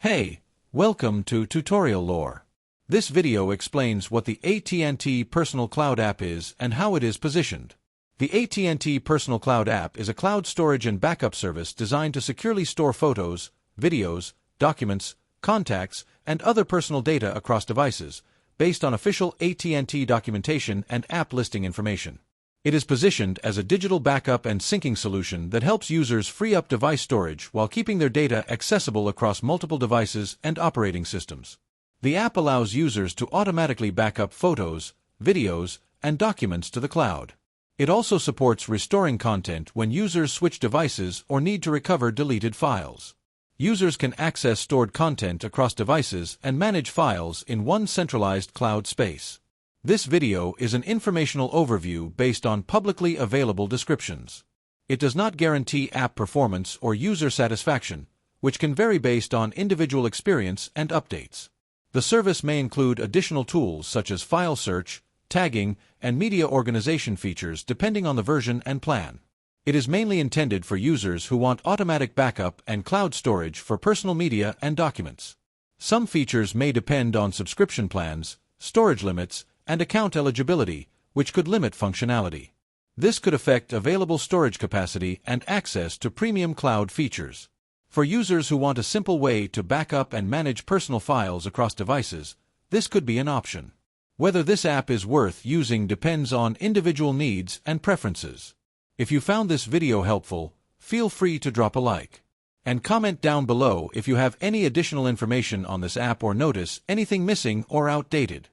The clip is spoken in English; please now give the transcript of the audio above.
Hey, welcome to Tutorial Lore. This video explains what the AT&T Personal Cloud app is and how it is positioned. The AT&T Personal Cloud app is a cloud storage and backup service designed to securely store photos, videos, documents, contacts, and other personal data across devices, based on official AT&T documentation and app listing information. It is positioned as a digital backup and syncing solution that helps users free up device storage while keeping their data accessible across multiple devices and operating systems. The app allows users to automatically back up photos, videos, and documents to the cloud. It also supports restoring content when users switch devices or need to recover deleted files. Users can access stored content across devices and manage files in one centralized cloud space. This video is an informational overview based on publicly available descriptions. It does not guarantee app performance or user satisfaction, which can vary based on individual experience and updates. The service may include additional tools such as file search, tagging, and media organization features depending on the version and plan. It is mainly intended for users who want automatic backup and cloud storage for personal media and documents. Some features may depend on subscription plans, storage limits, and account eligibility, which could limit functionality. This could affect available storage capacity and access to premium cloud features. For users who want a simple way to back up and manage personal files across devices, this could be an option. Whether this app is worth using depends on individual needs and preferences. If you found this video helpful, feel free to drop a like. And comment down below if you have any additional information on this app or notice anything missing or outdated.